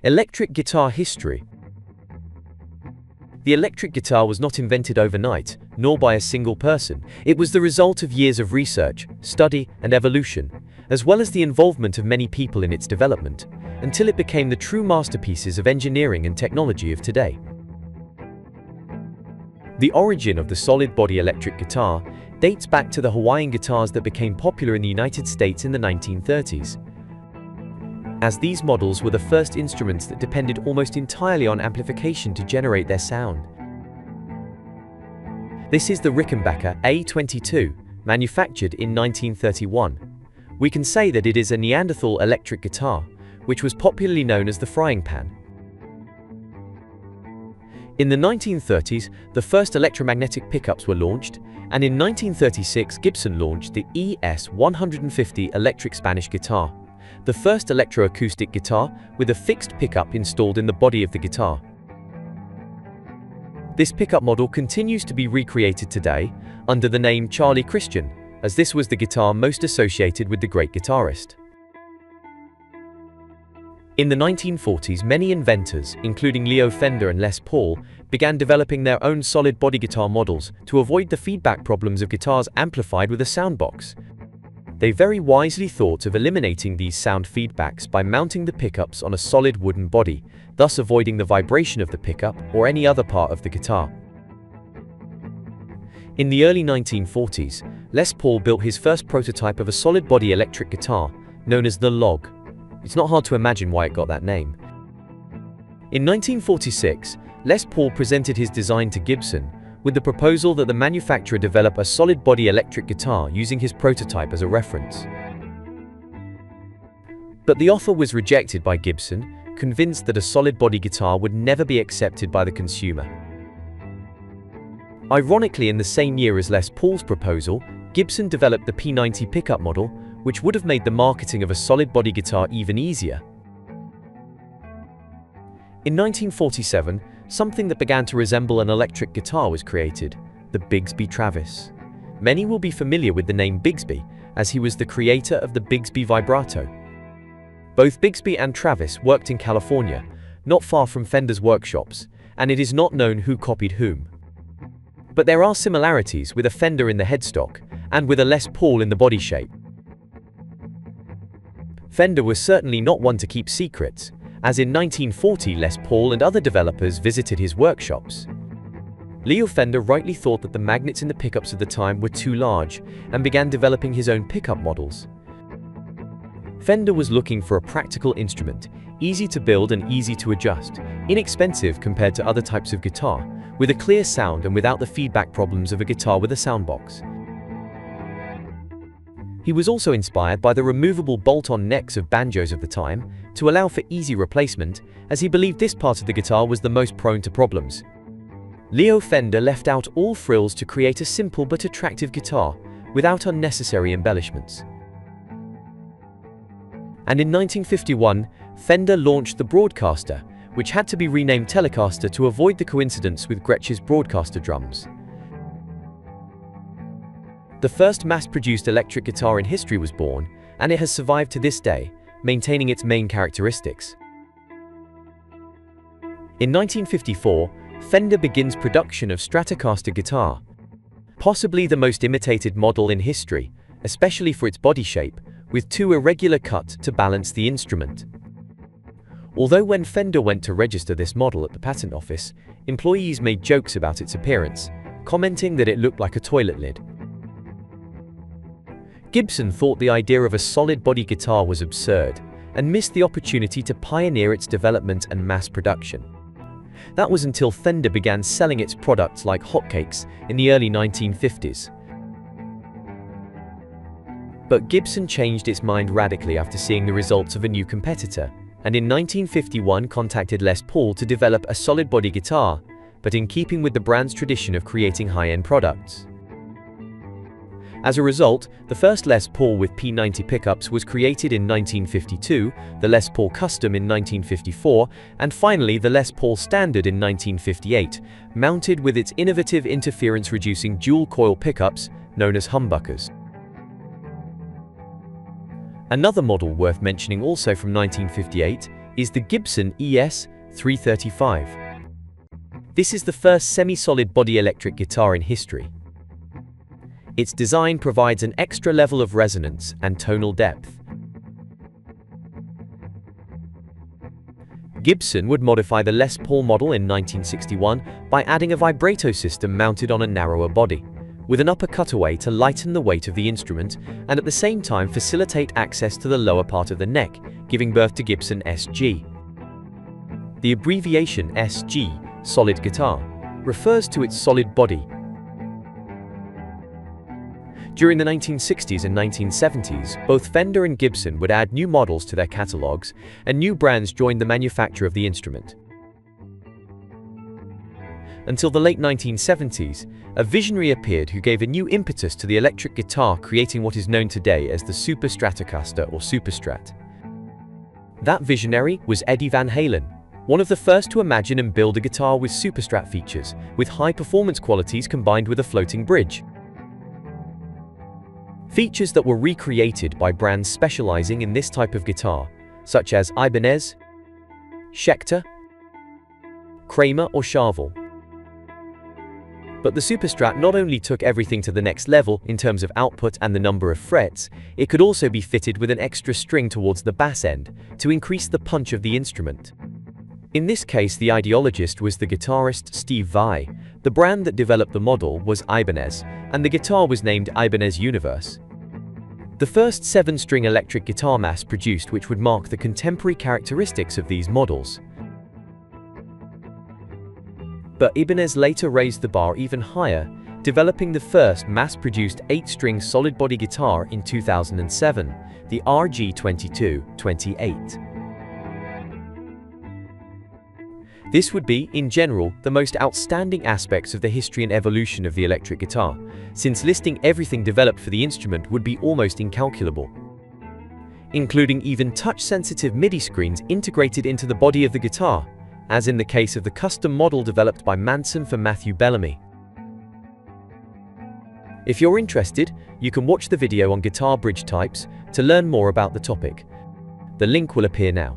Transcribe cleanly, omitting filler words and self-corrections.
Electric guitar history. The electric guitar was not invented overnight, nor by a single person. It was the result of years of research, study, and evolution, as well as the involvement of many people in its development, until it became the true masterpieces of engineering and technology of today. The origin of the solid-body electric guitar dates back to the Hawaiian guitars that became popular in the United States in the 1930s. As these models were the first instruments that depended almost entirely on amplification to generate their sound. This is the Rickenbacker A22, manufactured in 1931. We can say that it is a Neanderthal electric guitar, which was popularly known as the frying pan. In the 1930s, the first electromagnetic pickups were launched, and in 1936 Gibson launched the ES-150 electric Spanish guitar, the first electro-acoustic guitar with a fixed pickup installed in the body of the guitar. This pickup model continues to be recreated today under the name Charlie Christian, as this was the guitar most associated with the great guitarist. In the 1940s, many inventors, including Leo Fender and Les Paul, began developing their own solid-body guitar models to avoid the feedback problems of guitars amplified with a soundbox. They very wisely thought of eliminating these sound feedbacks by mounting the pickups on a solid wooden body, thus avoiding the vibration of the pickup or any other part of the guitar. In the early 1940s, Les Paul built his first prototype of a solid-body electric guitar, known as the Log. It's not hard to imagine why it got that name. In 1946, Les Paul presented his design to Gibson, with the proposal that the manufacturer develop a solid-body electric guitar using his prototype as a reference. But the offer was rejected by Gibson, convinced that a solid-body guitar would never be accepted by the consumer. Ironically, in the same year as Les Paul's proposal, Gibson developed the P90 pickup model, which would have made the marketing of a solid-body guitar even easier. In 1947, something that began to resemble an electric guitar was created, the Bigsby Travis. Many will be familiar with the name Bigsby, as he was the creator of the Bigsby vibrato. Both Bigsby and Travis worked in California, not far from Fender's workshops, and it is not known who copied whom. But there are similarities, with a Fender in the headstock, and with a Les Paul in the body shape. Fender was certainly not one to keep secrets, as in 1940 Les Paul and other developers visited his workshops. Leo Fender rightly thought that the magnets in the pickups of the time were too large and began developing his own pickup models. Fender was looking for a practical instrument, easy to build and easy to adjust, inexpensive compared to other types of guitar, with a clear sound and without the feedback problems of a guitar with a soundbox. He was also inspired by the removable bolt-on necks of banjos of the time to allow for easy replacement, as he believed this part of the guitar was the most prone to problems. Leo Fender left out all frills to create a simple but attractive guitar, without unnecessary embellishments. And in 1951, Fender launched the Broadcaster, which had to be renamed Telecaster to avoid the coincidence with Gretsch's Broadcaster drums. The first mass-produced electric guitar in history was born, and it has survived to this day, maintaining its main characteristics. In 1954, Fender begins production of Stratocaster guitar, possibly the most imitated model in history, especially for its body shape, with two irregular cuts to balance the instrument. Although when Fender went to register this model at the patent office, employees made jokes about its appearance, commenting that it looked like a toilet lid. Gibson thought the idea of a solid-body guitar was absurd and missed the opportunity to pioneer its development and mass production. That was until Fender began selling its products like hotcakes in the early 1950s. But Gibson changed its mind radically after seeing the results of a new competitor, and in 1951 contacted Les Paul to develop a solid-body guitar, but in keeping with the brand's tradition of creating high-end products. As a result, the first Les Paul with P90 pickups was created in 1952, the Les Paul Custom in 1954, and finally the Les Paul Standard in 1958, mounted with its innovative interference-reducing dual-coil pickups known as humbuckers. Another model worth mentioning also from 1958 is the Gibson ES-335. This is the first semi-solid body electric guitar in history. Its design provides an extra level of resonance and tonal depth. Gibson would modify the Les Paul model in 1961 by adding a vibrato system mounted on a narrower body, with an upper cutaway to lighten the weight of the instrument and at the same time facilitate access to the lower part of the neck, giving birth to Gibson SG. The abbreviation SG, solid guitar, refers to its solid body. During the 1960s and 1970s, both Fender and Gibson would add new models to their catalogs, and new brands joined the manufacture of the instrument. Until the late 1970s, a visionary appeared who gave a new impetus to the electric guitar, creating what is known today as the Superstrat or Superstrat. That visionary was Eddie Van Halen, one of the first to imagine and build a guitar with Superstrat features, with high performance qualities combined with a floating bridge. Features that were recreated by brands specializing in this type of guitar, such as Ibanez, Schecter, Kramer or Charvel. But the Superstrat not only took everything to the next level in terms of output and the number of frets, it could also be fitted with an extra string towards the bass end to increase the punch of the instrument. In this case, the ideologist was the guitarist Steve Vai. The brand that developed the model was Ibanez, and the guitar was named Ibanez Universe. The first 7-string electric guitar mass-produced, which would mark the contemporary characteristics of these models. But Ibanez later raised the bar even higher, developing the first mass-produced 8-string solid-body guitar in 2007, the RG-2228. This would be, in general, the most outstanding aspects of the history and evolution of the electric guitar, since listing everything developed for the instrument would be almost incalculable, including even touch-sensitive MIDI screens integrated into the body of the guitar, as in the case of the custom model developed by Manson for Matthew Bellamy. If you're interested, you can watch the video on guitar bridge types to learn more about the topic. The link will appear now.